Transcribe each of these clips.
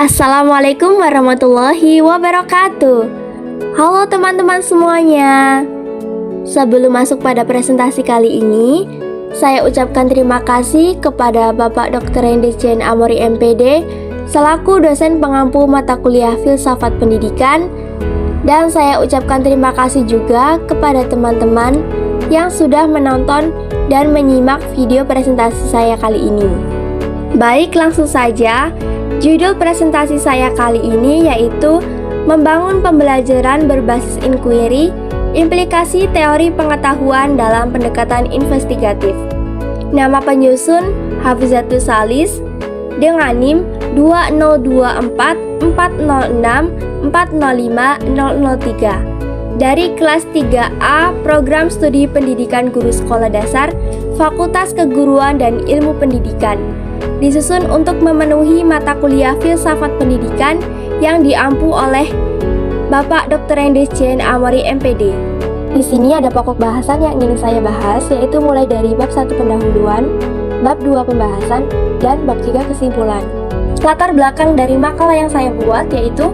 Assalamualaikum warahmatullahi wabarakatuh. Halo teman-teman semuanya. Sebelum masuk pada presentasi kali ini, saya ucapkan terima kasih kepada Bapak Dr. Rendes Jen Amori MPD selaku dosen pengampu mata kuliah Filsafat Pendidikan, dan saya ucapkan terima kasih juga kepada teman-teman yang sudah menonton dan menyimak video presentasi saya kali ini. Baik, langsung saja. Judul presentasi saya kali ini yaitu Membangun Pembelajaran Berbasis Inquiry, Implikasi Teori Pengetahuan dalam Pendekatan Investigatif. Nama penyusun Hafizatus Salis dengan NIM 2024406405003 dari kelas 3A Program Studi Pendidikan Guru Sekolah Dasar Fakultas Keguruan dan Ilmu Pendidikan, disusun untuk memenuhi mata kuliah Filsafat Pendidikan yang diampu oleh Bapak Dr. Rendes Jen Amori MPD. Di sini ada pokok bahasan yang ingin saya bahas, yaitu mulai dari bab 1 pendahuluan, bab 2 pembahasan, dan bab 3 kesimpulan. Latar belakang dari makalah yang saya buat yaitu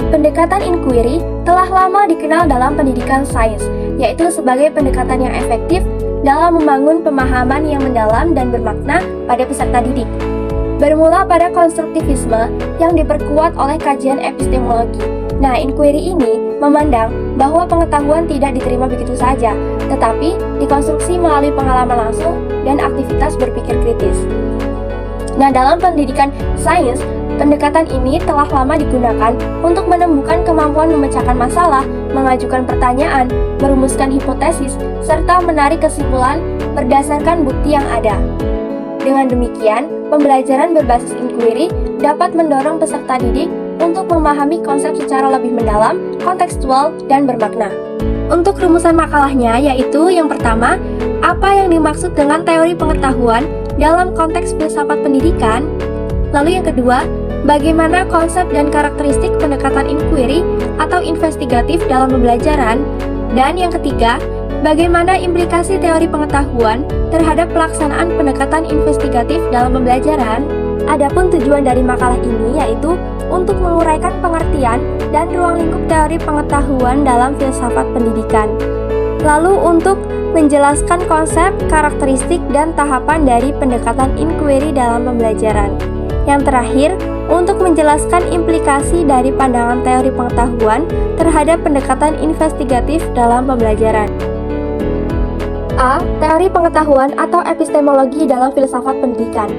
pendekatan inquiry telah lama dikenal dalam pendidikan sains, yaitu sebagai pendekatan yang efektif dalam membangun pemahaman yang mendalam dan bermakna pada peserta didik. Bermula pada konstruktivisme yang diperkuat oleh kajian epistemologi. Nah, inquiry ini memandang bahwa pengetahuan tidak diterima begitu saja, tetapi dikonstruksi melalui pengalaman langsung dan aktivitas berpikir kritis. Nah, dalam pendidikan sains, pendekatan ini telah lama digunakan untuk menemukan kemampuan memecahkan masalah, mengajukan pertanyaan, merumuskan hipotesis, serta menarik kesimpulan berdasarkan bukti yang ada. Dengan demikian, pembelajaran berbasis inquiry dapat mendorong peserta didik untuk memahami konsep secara lebih mendalam, kontekstual, dan bermakna. Untuk rumusan makalahnya yaitu yang pertama, apa yang dimaksud dengan teori pengetahuan dalam konteks filsafat pendidikan. Lalu yang kedua, bagaimana konsep dan karakteristik pendekatan inquiry atau investigatif dalam pembelajaran. Dan yang ketiga, bagaimana implikasi teori pengetahuan terhadap pelaksanaan pendekatan investigatif dalam pembelajaran. Adapun tujuan dari makalah ini yaitu untuk menguraikan pengertian dan ruang lingkup teori pengetahuan dalam filsafat pendidikan. Lalu untuk menjelaskan konsep, karakteristik, dan tahapan dari pendekatan inquiry dalam pembelajaran. Yang terakhir, untuk menjelaskan implikasi dari pandangan teori pengetahuan terhadap pendekatan investigatif dalam pembelajaran. A. Teori pengetahuan atau epistemologi dalam filsafat pendidikan.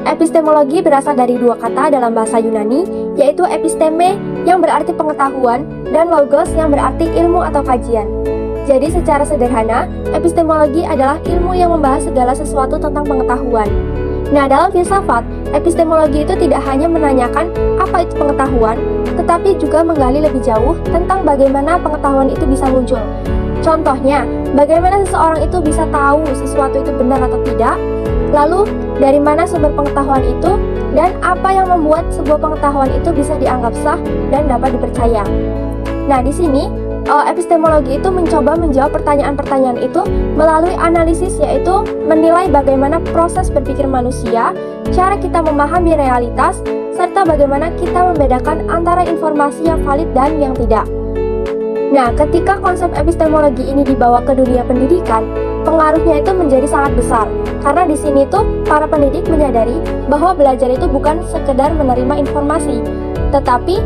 Epistemologi berasal dari dua kata dalam bahasa Yunani, yaitu episteme yang berarti pengetahuan dan logos yang berarti ilmu atau kajian. Jadi secara sederhana, epistemologi adalah ilmu yang membahas segala sesuatu tentang pengetahuan. Nah, dalam filsafat, epistemologi itu tidak hanya menanyakan apa itu pengetahuan, tetapi juga menggali lebih jauh tentang bagaimana pengetahuan itu bisa muncul. Contohnya, bagaimana seseorang itu bisa tahu sesuatu itu benar atau tidak, lalu dari mana sumber pengetahuan itu, dan apa yang membuat sebuah pengetahuan itu bisa dianggap sah dan dapat dipercaya. Nah, di sini epistemologi itu mencoba menjawab pertanyaan-pertanyaan itu melalui analisis, yaitu menilai bagaimana proses berpikir manusia, cara kita memahami realitas, serta bagaimana kita membedakan antara informasi yang valid dan yang tidak. Nah, ketika konsep epistemologi ini dibawa ke dunia pendidikan, pengaruhnya itu menjadi sangat besar. Karena di sini tuh para pendidik menyadari bahwa belajar itu bukan sekedar menerima informasi, tetapi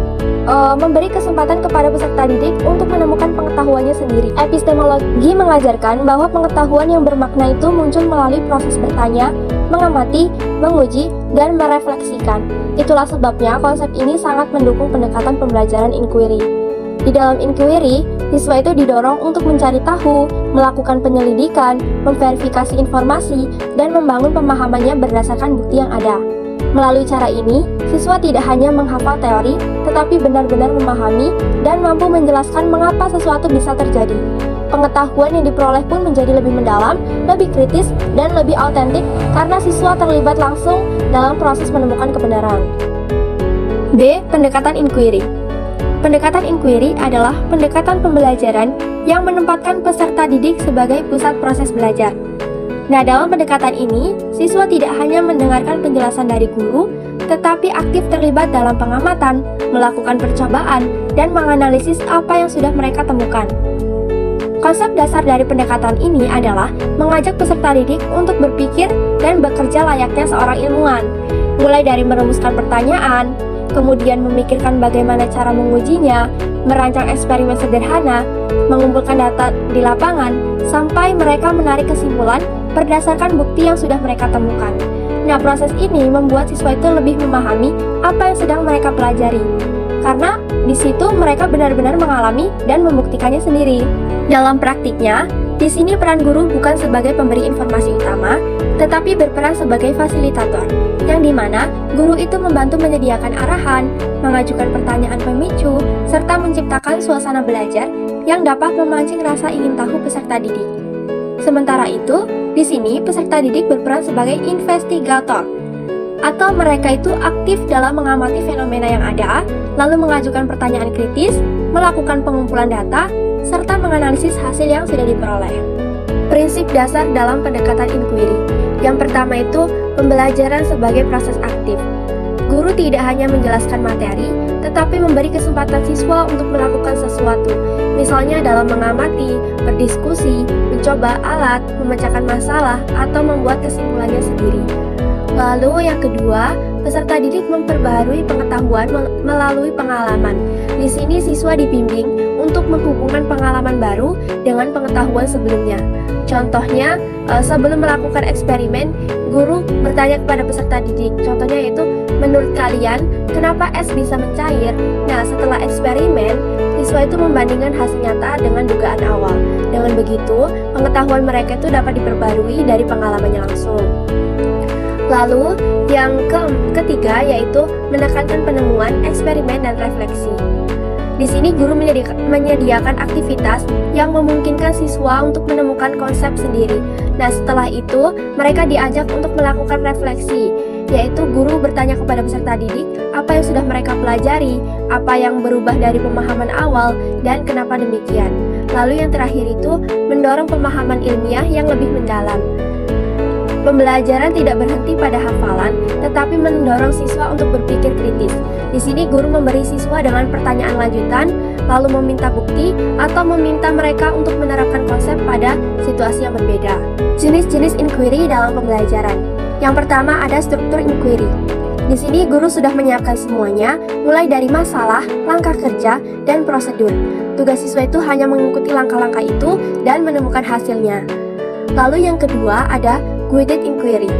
memberi kesempatan kepada peserta didik untuk menemukan pengetahuannya sendiri. Epistemologi mengajarkan bahwa pengetahuan yang bermakna itu muncul melalui proses bertanya, mengamati, menguji, dan merefleksikan. Itulah sebabnya konsep ini sangat mendukung pendekatan pembelajaran inquiry. Di dalam inquiry, siswa itu didorong untuk mencari tahu, melakukan penyelidikan, memverifikasi informasi, dan membangun pemahamannya berdasarkan bukti yang ada. Melalui cara ini, siswa tidak hanya menghafal teori, tetapi benar-benar memahami dan mampu menjelaskan mengapa sesuatu bisa terjadi. Pengetahuan yang diperoleh pun menjadi lebih mendalam, lebih kritis, dan lebih autentik karena siswa terlibat langsung dalam proses menemukan kebenaran. D. Pendekatan inquiry. Pendekatan inquiry adalah pendekatan pembelajaran yang menempatkan peserta didik sebagai pusat proses belajar. Nah, dalam pendekatan ini, siswa tidak hanya mendengarkan penjelasan dari guru, tetapi aktif terlibat dalam pengamatan, melakukan percobaan, dan menganalisis apa yang sudah mereka temukan. Konsep dasar dari pendekatan ini adalah mengajak peserta didik untuk berpikir dan bekerja layaknya seorang ilmuwan, mulai dari merumuskan pertanyaan, kemudian memikirkan bagaimana cara mengujinya, merancang eksperimen sederhana, mengumpulkan data di lapangan, sampai mereka menarik kesimpulan berdasarkan bukti yang sudah mereka temukan. Nah, proses ini membuat siswa itu lebih memahami apa yang sedang mereka pelajari, karena di situ mereka benar-benar mengalami dan membuktikannya sendiri. Dalam praktiknya, di sini peran guru bukan sebagai pemberi informasi utama, tetapi berperan sebagai fasilitator, yang dimana guru itu membantu menyediakan arahan, mengajukan pertanyaan pemicu, serta menciptakan suasana belajar yang dapat memancing rasa ingin tahu peserta didik. Sementara itu, di sini peserta didik berperan sebagai investigator, atau mereka itu aktif dalam mengamati fenomena yang ada, lalu mengajukan pertanyaan kritis, melakukan pengumpulan data, serta menganalisis hasil yang sudah diperoleh. Prinsip dasar dalam pendekatan inquiry. Yang pertama itu, pembelajaran sebagai proses aktif. Guru tidak hanya menjelaskan materi, tetapi memberi kesempatan siswa untuk melakukan sesuatu, misalnya dalam mengamati, berdiskusi, mencoba alat, memecahkan masalah, atau membuat kesimpulannya sendiri. Lalu yang kedua, peserta didik memperbaharui pengetahuan melalui pengalaman. Di sini siswa dibimbing untuk menghubungkan pengalaman baru dengan pengetahuan sebelumnya. Contohnya, sebelum melakukan eksperimen, guru bertanya kepada peserta didik. Contohnya yaitu, menurut kalian, kenapa es bisa mencair? Nah, setelah eksperimen, siswa itu membandingkan hasil nyata dengan dugaan awal. Dengan begitu, pengetahuan mereka itu dapat diperbarui dari pengalamannya langsung. Lalu, yang ketiga yaitu menekankan penemuan, eksperimen, dan refleksi. Di sini guru menyediakan aktivitas yang memungkinkan siswa untuk menemukan konsep sendiri. Nah, setelah itu mereka diajak untuk melakukan refleksi, yaitu guru bertanya kepada peserta didik apa yang sudah mereka pelajari, apa yang berubah dari pemahaman awal, dan kenapa demikian. Lalu yang terakhir itu mendorong pemahaman ilmiah yang lebih mendalam. Pembelajaran tidak berhenti pada hafalan, tetapi mendorong siswa untuk berpikir kritis. Di sini guru memberi siswa dengan pertanyaan lanjutan, lalu meminta bukti atau meminta mereka untuk menerapkan konsep pada situasi yang berbeda. Jenis-jenis inquiry dalam pembelajaran. Yang pertama ada struktur inquiry. Di sini guru sudah menyiapkan semuanya, mulai dari masalah, langkah kerja, dan prosedur. Tugas siswa itu hanya mengikuti langkah-langkah itu dan menemukan hasilnya. Lalu yang kedua ada guided inquiry.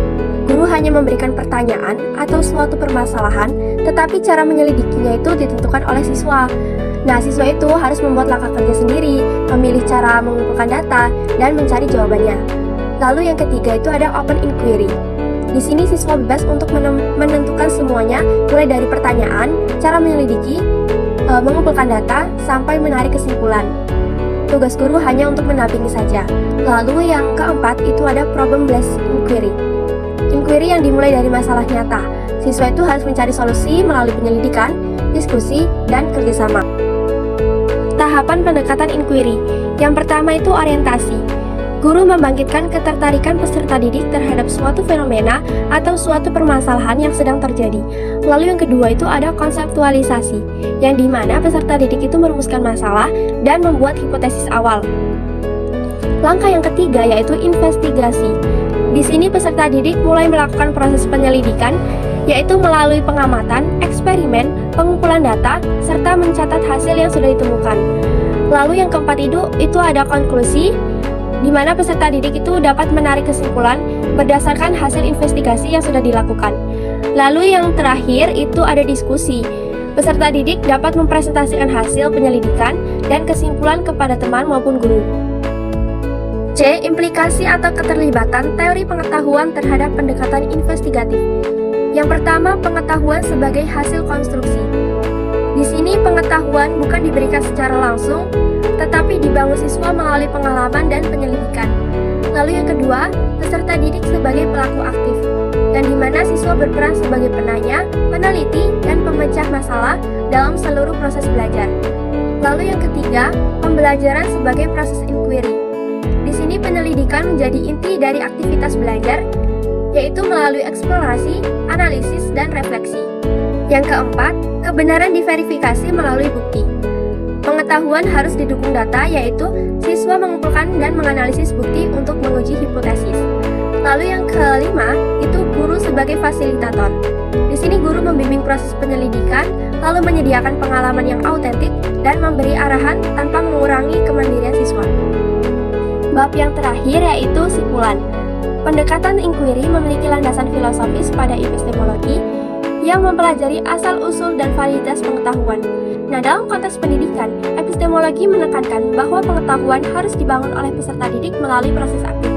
Guru hanya memberikan pertanyaan atau suatu permasalahan, tetapi cara menyelidikinya itu ditentukan oleh siswa. Nah, siswa itu harus membuat langkah kerja sendiri, memilih cara mengumpulkan data, dan mencari jawabannya. Lalu yang ketiga itu ada open inquiry. Di sini siswa bebas untuk menentukan semuanya, mulai dari pertanyaan, cara menyelidiki, mengumpulkan data, sampai menarik kesimpulan. Tugas guru hanya untuk mendampingi saja. Lalu yang keempat itu ada problem-based inquiry. Inquiry yang dimulai dari masalah nyata. Siswa itu harus mencari solusi melalui penyelidikan, diskusi, dan kerjasama. Tahapan pendekatan inquiry. Yang pertama itu orientasi. Guru membangkitkan ketertarikan peserta didik terhadap suatu fenomena atau suatu permasalahan yang sedang terjadi. Lalu yang kedua itu ada konseptualisasi, yang dimana peserta didik itu merumuskan masalah dan membuat hipotesis awal. Langkah yang ketiga yaitu investigasi. Di sini peserta didik mulai melakukan proses penyelidikan, yaitu melalui pengamatan, eksperimen, pengumpulan data, serta mencatat hasil yang sudah ditemukan. Lalu yang keempat itu ada konklusi, di mana peserta didik itu dapat menarik kesimpulan berdasarkan hasil investigasi yang sudah dilakukan. Lalu yang terakhir itu ada diskusi. Peserta didik dapat mempresentasikan hasil penyelidikan dan kesimpulan kepada teman maupun guru. C. Implikasi atau keterlibatan teori pengetahuan terhadap pendekatan investigatif. Yang pertama, pengetahuan sebagai hasil konstruksi. Di sini pengetahuan bukan diberikan secara langsung, tetapi dibangun siswa melalui pengalaman dan penyelidikan. Lalu yang kedua, peserta didik sebagai pelaku aktif, yang dimana siswa berperan sebagai penanya, peneliti, dan pemecah masalah dalam seluruh proses belajar. Lalu yang ketiga, pembelajaran sebagai proses inquiry. Di sini penyelidikan menjadi inti dari aktivitas belajar, yaitu melalui eksplorasi, analisis, dan refleksi. Yang keempat, kebenaran diverifikasi melalui bukti. Pengetahuan harus didukung data, yaitu siswa mengumpulkan dan menganalisis bukti untuk menguji hipotesis. Lalu yang kelima, itu guru sebagai fasilitator. Di sini guru membimbing proses penyelidikan, lalu menyediakan pengalaman yang autentik dan memberi arahan tanpa mengurangi kemandirian siswa. Bab yang terakhir yaitu simpulan. Pendekatan inquiry memiliki landasan filosofis pada epistemologi yang mempelajari asal-usul dan validitas pengetahuan. Nah, dalam konteks pendidikan, epistemologi menekankan bahwa pengetahuan harus dibangun oleh peserta didik melalui proses aktif.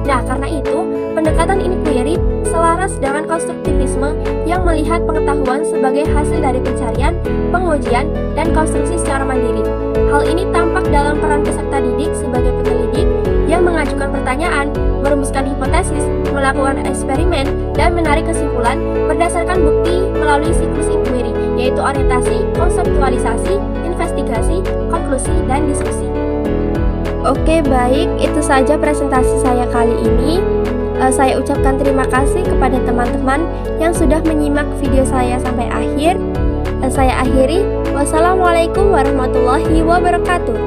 Nah, karena itu, pendekatan inquiry selaras dengan konstruktivisme yang melihat pengetahuan sebagai hasil dari pencarian, pengujian, dan konstruksi secara mandiri. Hal ini tampak dalam peran peserta didik sebagai penyelidik yang mengajukan pertanyaan, merumuskan hipotesis, melakukan eksperimen, dan menarik kesimpulan berdasarkan bukti melalui siklus inquiry, yaitu orientasi, konseptualisasi, investigasi, konklusi, dan diskusi. Oke, baik, itu saja presentasi saya kali ini. Saya ucapkan terima kasih kepada teman-teman yang sudah menyimak video saya sampai akhir. Saya akhiri. Wassalamualaikum warahmatullahi wabarakatuh.